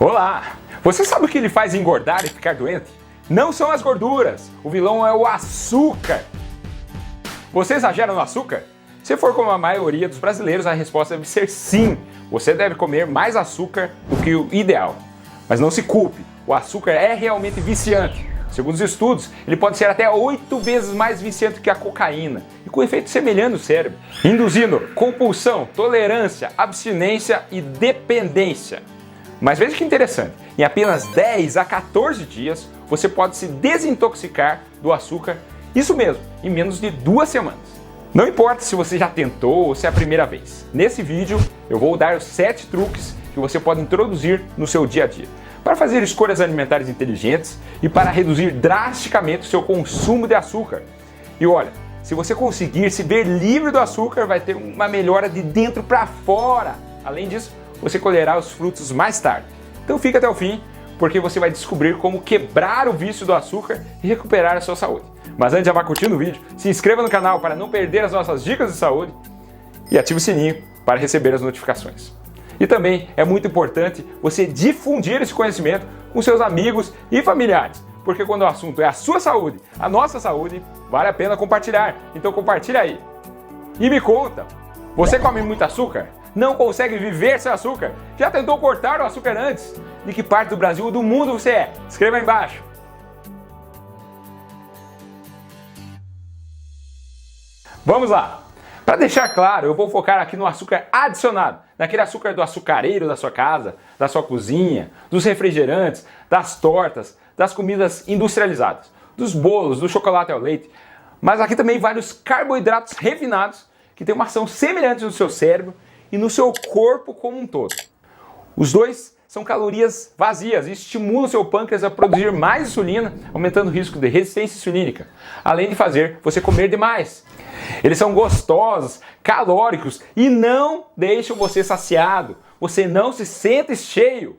Olá! Você sabe o que ele faz engordar e ficar doente? Não são as gorduras, o vilão é o açúcar. Você exagera no açúcar? Se for como a maioria dos brasileiros, a resposta deve ser sim. Você deve comer mais açúcar do que o ideal. Mas não se culpe, o açúcar é realmente viciante. Segundo os estudos, ele pode ser até 8 vezes mais viciante que a cocaína e com efeito semelhante no cérebro, induzindo compulsão, tolerância, abstinência e dependência. Mas veja que interessante, em apenas 10 a 14 dias você pode se desintoxicar do açúcar, isso mesmo, em menos de 2 semanas. Não importa se você já tentou ou se é a primeira vez, nesse vídeo eu vou dar os 7 truques que você pode introduzir no seu dia a dia para fazer escolhas alimentares inteligentes e para reduzir drasticamente o seu consumo de açúcar. E olha, se você conseguir se ver livre do açúcar, vai ter uma melhora de dentro para fora. Além disso, você colherá os frutos mais tarde. Então fica até o fim, porque você vai descobrir como quebrar o vício do açúcar e recuperar a sua saúde. Mas antes de acabar curtindo o vídeo, se inscreva no canal para não perder as nossas dicas de saúde e ative o sininho para receber as notificações. E também é muito importante você difundir esse conhecimento com seus amigos e familiares, porque quando o assunto é a sua saúde, a nossa saúde, vale a pena compartilhar. Então compartilha aí. E me conta, você come muito açúcar? Não consegue viver sem açúcar? Já tentou cortar o açúcar antes? De que parte do Brasil ou do mundo você é? Escreva aí embaixo. Vamos lá! Para deixar claro, eu vou focar aqui no açúcar adicionado, naquele açúcar do açucareiro da sua casa, da sua cozinha, dos refrigerantes, das tortas, das comidas industrializadas, dos bolos, do chocolate ao leite. Mas aqui também vários carboidratos refinados que têm uma ação semelhante no seu cérebro e no seu corpo como um todo. Os dois são calorias vazias e estimulam o seu pâncreas a produzir mais insulina, aumentando o risco de resistência insulínica, além de fazer você comer demais. Eles são gostosos, calóricos e não deixam você saciado. Você não se sente cheio.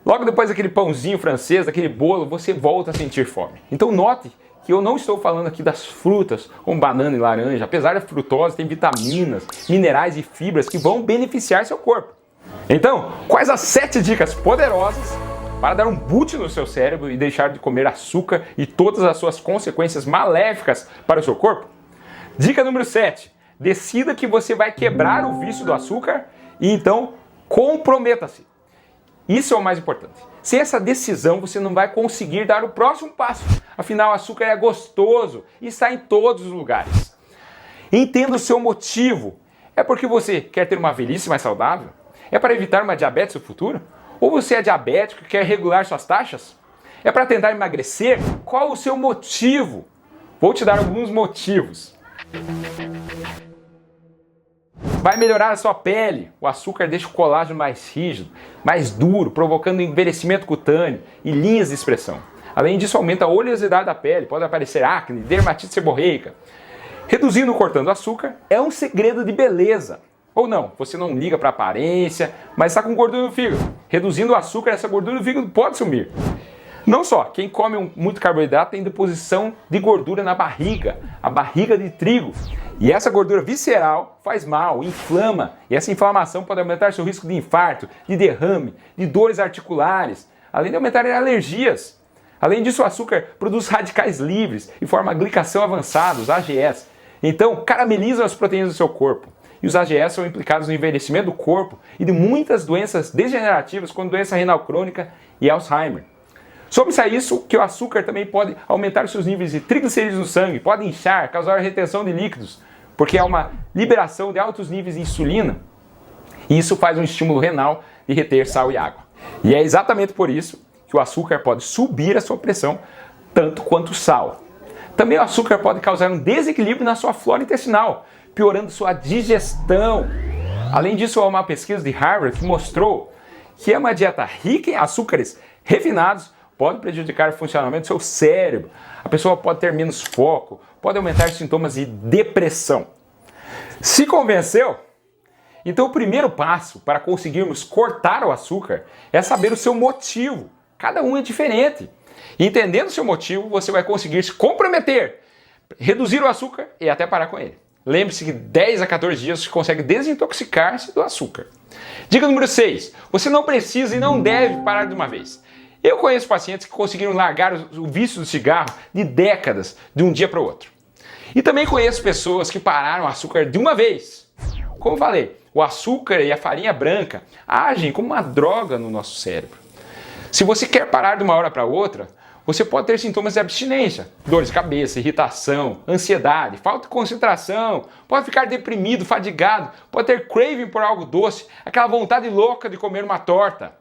Logo depois daquele pãozinho francês, daquele bolo, você volta a sentir fome. Então note que eu não estou falando aqui das frutas, como banana e laranja. Apesar da frutose, tem vitaminas, minerais e fibras que vão beneficiar seu corpo. Então, quais as 7 dicas poderosas para dar um boot no seu cérebro e deixar de comer açúcar e todas as suas consequências maléficas para o seu corpo? Dica número 7. Decida que você vai quebrar o vício do açúcar e então comprometa-se. Isso é o mais importante. Sem essa decisão você não vai conseguir dar o próximo passo. Afinal, o açúcar é gostoso e está em todos os lugares. Entenda o seu motivo. É porque você quer ter uma velhice mais saudável? É para evitar uma diabetes no futuro? Ou você é diabético e quer regular suas taxas? É para tentar emagrecer? Qual o seu motivo? Vou te dar alguns motivos. Vai melhorar a sua pele. O açúcar deixa o colágeno mais rígido, mais duro, provocando envelhecimento cutâneo e linhas de expressão. Além disso, aumenta a oleosidade da pele, pode aparecer acne, dermatite seborreica. Reduzindo ou cortando açúcar é um segredo de beleza. Ou não, você não liga para a aparência, mas está com gordura no fígado. Reduzindo o açúcar, essa gordura no fígado pode sumir. Não só, quem come muito carboidrato tem deposição de gordura na barriga, a barriga de trigo. E essa gordura visceral faz mal, inflama, e essa inflamação pode aumentar seu risco de infarto, de derrame, de dores articulares, além de aumentar alergias. Além disso, o açúcar produz radicais livres e forma glicação avançada, os AGEs. Então, caramelizam as proteínas do seu corpo. E os AGEs são implicados no envelhecimento do corpo e de muitas doenças degenerativas, como doença renal crônica e Alzheimer. Some-se a isso que o açúcar também pode aumentar os seus níveis de triglicerídeos no sangue, pode inchar, causar retenção de líquidos, porque há uma liberação de altos níveis de insulina, e isso faz um estímulo renal de reter sal e água. E é exatamente por isso que o açúcar pode subir a sua pressão, tanto quanto o sal. Também o açúcar pode causar um desequilíbrio na sua flora intestinal, piorando sua digestão. Além disso, há uma pesquisa de Harvard que mostrou que uma dieta rica em açúcares refinados pode prejudicar o funcionamento do seu cérebro. A pessoa pode ter menos foco, pode aumentar sintomas de depressão. Se convenceu? Então o primeiro passo para conseguirmos cortar o açúcar é saber o seu motivo. Cada um é diferente. E entendendo o seu motivo, você vai conseguir se comprometer, reduzir o açúcar e até parar com ele. Lembre-se que 10 a 14 dias você consegue desintoxicar-se do açúcar. Dica número 6. Você não precisa e não deve parar de uma vez. Eu conheço pacientes que conseguiram largar o vício do cigarro de décadas, de um dia para o outro. E também conheço pessoas que pararam o açúcar de uma vez. Como eu falei, o açúcar e a farinha branca agem como uma droga no nosso cérebro. Se você quer parar de uma hora para outra, você pode ter sintomas de abstinência, dor de cabeça, irritação, ansiedade, falta de concentração, pode ficar deprimido, fadigado, pode ter craving por algo doce, aquela vontade louca de comer uma torta.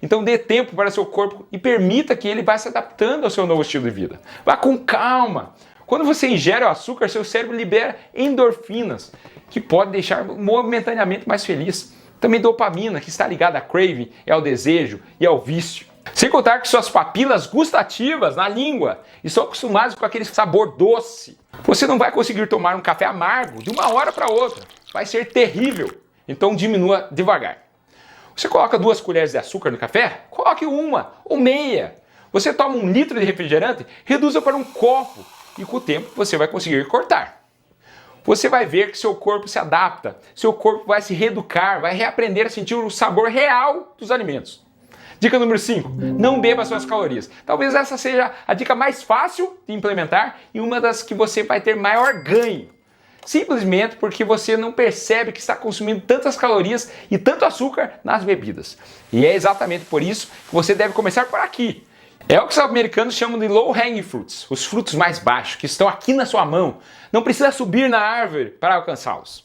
Então dê tempo para seu corpo e permita que ele vá se adaptando ao seu novo estilo de vida. Vá com calma. Quando você ingere o açúcar, seu cérebro libera endorfinas, que pode deixar momentaneamente mais feliz. Também dopamina, que está ligada a craving, ao desejo e ao vício. Sem contar que suas papilas gustativas na língua estão acostumadas com aquele sabor doce. Você não vai conseguir tomar um café amargo de uma hora para outra. Vai ser terrível. Então diminua devagar. Você coloca 2 colheres de açúcar no café? Coloque 1 ou meia. Você toma 1 litro de refrigerante? Reduza para 1 copo. E com o tempo você vai conseguir cortar. Você vai ver que seu corpo se adapta. Seu corpo vai se reeducar, vai reaprender a sentir o sabor real dos alimentos. Dica número 5. Não beba suas calorias. Talvez essa seja a dica mais fácil de implementar e uma das que você vai ter maior ganho. Simplesmente porque você não percebe que está consumindo tantas calorias e tanto açúcar nas bebidas. E é exatamente por isso que você deve começar por aqui. É o que os americanos chamam de low hanging fruits, os frutos mais baixos, que estão aqui na sua mão. Não precisa subir na árvore para alcançá-los.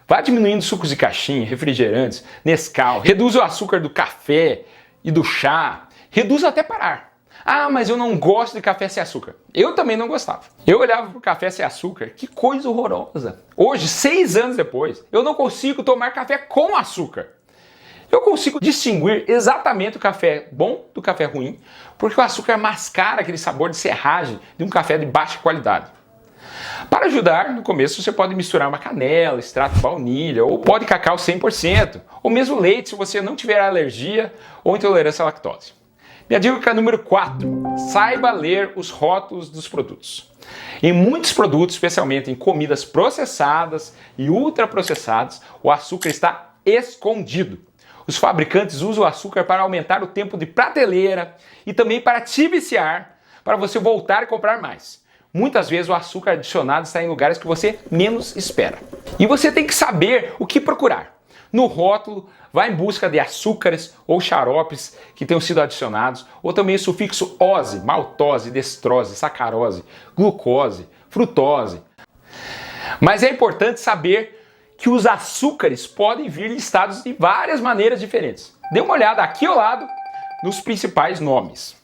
Vá diminuindo sucos de caixinha, refrigerantes, Nescau, reduza o açúcar do café e do chá, reduza até parar. Ah, mas eu não gosto de café sem açúcar. Eu também não gostava. Eu olhava para o café sem açúcar, que coisa horrorosa. Hoje, 6 anos depois, eu não consigo tomar café com açúcar. Eu consigo distinguir exatamente o café bom do café ruim, porque o açúcar mascara aquele sabor de serragem de um café de baixa qualidade. Para ajudar, no começo você pode misturar uma canela, extrato de baunilha, ou pó de cacau 100%, ou mesmo leite se você não tiver alergia ou intolerância à lactose. Minha dica número 4, saiba ler os rótulos dos produtos. Em muitos produtos, especialmente em comidas processadas e ultraprocessadas, o açúcar está escondido. Os fabricantes usam o açúcar para aumentar o tempo de prateleira e também para te viciar, para você voltar e comprar mais. Muitas vezes o açúcar adicionado está em lugares que você menos espera. E você tem que saber o que procurar. No rótulo, vá em busca de açúcares ou xaropes que tenham sido adicionados, ou também o sufixo ose, maltose, destrose, sacarose, glucose, frutose. Mas é importante saber que os açúcares podem vir listados de várias maneiras diferentes. Dê uma olhada aqui ao lado nos principais nomes.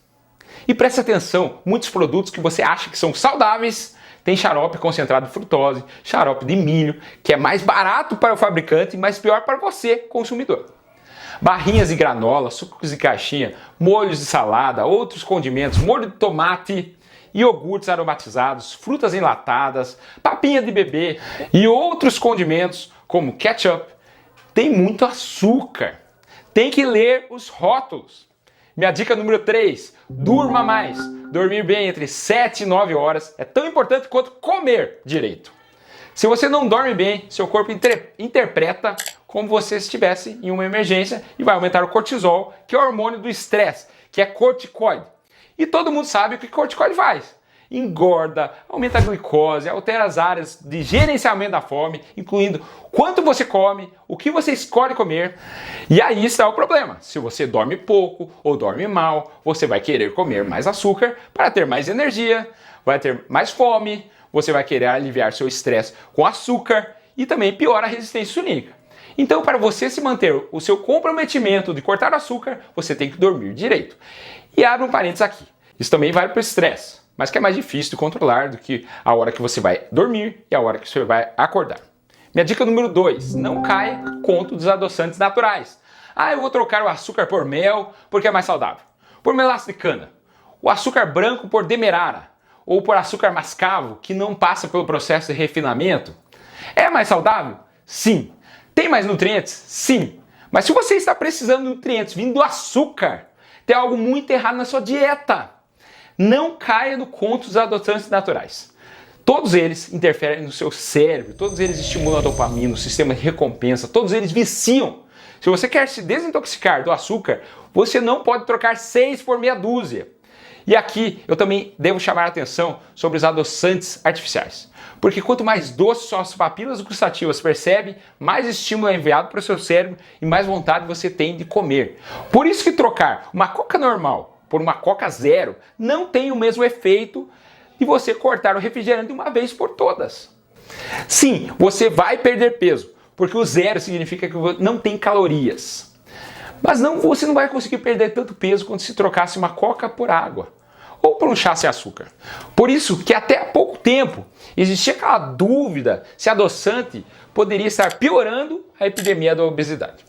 E preste atenção, muitos produtos que você acha que são saudáveis tem xarope concentrado de frutose, xarope de milho, que é mais barato para o fabricante, mas pior para você, consumidor. Barrinhas de granola, sucos de caixinha, molhos de salada, outros condimentos, molho de tomate, iogurtes aromatizados, frutas enlatadas, papinha de bebê e outros condimentos como ketchup, tem muito açúcar. Tem que ler os rótulos. Minha dica número 3, durma mais. Dormir bem entre 7 e 9 horas é tão importante quanto comer direito. Se você não dorme bem, seu corpo interpreta como se você estivesse em uma emergência e vai aumentar o cortisol, que é o hormônio do estresse, que é corticoide. E todo mundo sabe o que corticoide faz. Engorda, aumenta a glicose, altera as áreas de gerenciamento da fome, incluindo quanto você come, o que você escolhe comer. E aí está o problema. Se você dorme pouco ou dorme mal, você vai querer comer mais açúcar para ter mais energia, vai ter mais fome, você vai querer aliviar seu estresse com açúcar e também piora a resistência insulínica. Então, para você se manter o seu comprometimento de cortar o açúcar, você tem que dormir direito. E abre um parênteses aqui. Isso também vale para o estresse, mas que é mais difícil de controlar do que a hora que você vai dormir e a hora que você vai acordar. Minha dica número 2, não caia no conto dos adoçantes naturais. Ah, eu vou trocar o açúcar por mel porque é mais saudável. Por melaço de cana. O açúcar branco por demerara. Ou por açúcar mascavo, que não passa pelo processo de refinamento. É mais saudável? Sim. Tem mais nutrientes? Sim. Mas se você está precisando de nutrientes vindo do açúcar, tem algo muito errado na sua dieta. Não caia no conto dos adoçantes naturais. Todos eles interferem no seu cérebro, todos eles estimulam a dopamina, o sistema de recompensa, todos eles viciam. Se você quer se desintoxicar do açúcar, você não pode trocar 6 por meia dúzia. E aqui eu também devo chamar a atenção sobre os adoçantes artificiais. Porque quanto mais doces suas papilas gustativas percebem, mais estímulo é enviado para o seu cérebro e mais vontade você tem de comer. Por isso que trocar uma Coca normal por uma Coca zero não tem o mesmo efeito de você cortar o refrigerante de uma vez por todas. Sim, você vai perder peso, porque o zero significa que não tem calorias. Mas você não vai conseguir perder tanto peso quanto se trocasse uma Coca por água ou por um chá sem açúcar. Por isso que até há pouco tempo existia aquela dúvida se adoçante poderia estar piorando a epidemia da obesidade.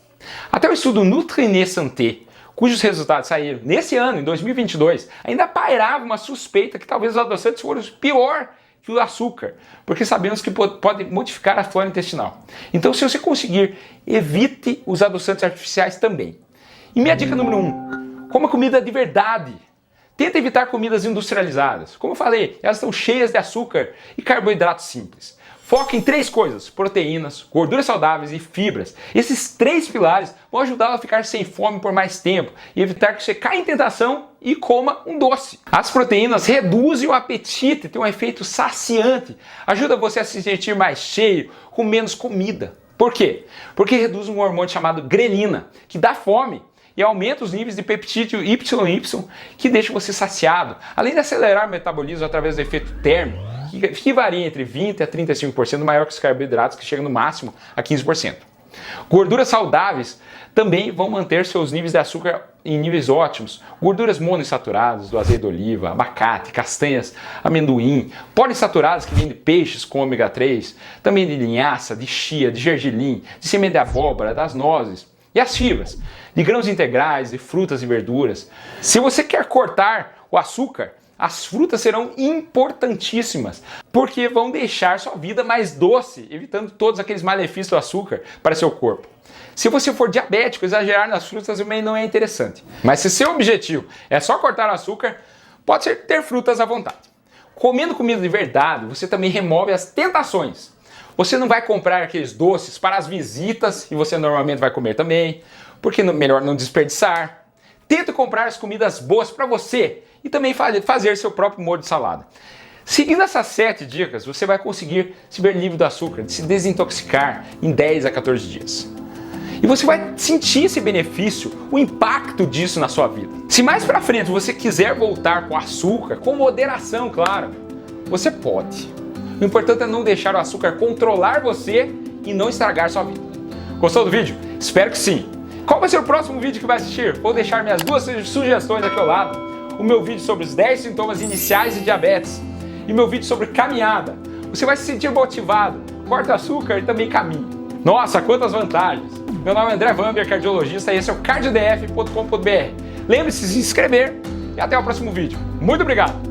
Até o estudo Nutrinet Santé, cujos resultados saíram nesse ano, em 2022, ainda pairava uma suspeita que talvez os adoçantes fossem pior que o açúcar, porque sabemos que pode modificar a flora intestinal. Então, se você conseguir, evite os adoçantes artificiais também. E minha dica número 1, coma comida de verdade. Tenta evitar comidas industrializadas. Como eu falei, elas estão cheias de açúcar e carboidratos simples. Foca em 3 coisas: proteínas, gorduras saudáveis e fibras. Esses 3 pilares vão ajudá-lo a ficar sem fome por mais tempo e evitar que você caia em tentação e coma um doce. As proteínas reduzem o apetite, tem um efeito saciante, ajuda você a se sentir mais cheio com menos comida. Por quê? Porque reduz um hormônio chamado grelina, que dá fome e aumenta os níveis de peptídeo YY, que deixa você saciado, além de acelerar o metabolismo através do efeito térmico, que varia entre 20% a 35% maior que os carboidratos, que chega no máximo a 15%. Gorduras saudáveis também vão manter seus níveis de açúcar em níveis ótimos. Gorduras monoinsaturadas do azeite de oliva, abacate, castanhas, amendoim, poliinsaturadas que vêm de peixes com ômega 3, também de linhaça, de chia, de gergelim, de semente de abóbora, das nozes. E as fibras, de grãos integrais, de frutas e verduras. Se você quer cortar o açúcar, as frutas serão importantíssimas, porque vão deixar sua vida mais doce, evitando todos aqueles malefícios do açúcar para seu corpo. Se você for diabético, exagerar nas frutas também não é interessante. Mas se seu objetivo é só cortar o açúcar, pode ser ter frutas à vontade. Comendo comida de verdade, você também remove as tentações. Você não vai comprar aqueles doces para as visitas, e você normalmente vai comer também, porque é melhor não desperdiçar. Tente comprar as comidas boas para você e também fazer seu próprio molho de salada. Seguindo essas 7 dicas, você vai conseguir se ver livre do açúcar, de se desintoxicar em 10 a 14 dias. E você vai sentir esse benefício, o impacto disso na sua vida. Se mais para frente você quiser voltar com açúcar, com moderação, claro, você pode. O importante é não deixar o açúcar controlar você e não estragar sua vida. Gostou do vídeo? Espero que sim. Qual vai ser o próximo vídeo que vai assistir? Vou deixar minhas 2 sugestões aqui ao lado. O meu vídeo sobre os 10 sintomas iniciais de diabetes e meu vídeo sobre caminhada. Você vai se sentir motivado, corta açúcar e também caminha. Nossa, quantas vantagens! Meu nome é André Vamber, cardiologista, e esse é o cardiodf.com.br. Lembre-se de se inscrever e até o próximo vídeo. Muito obrigado!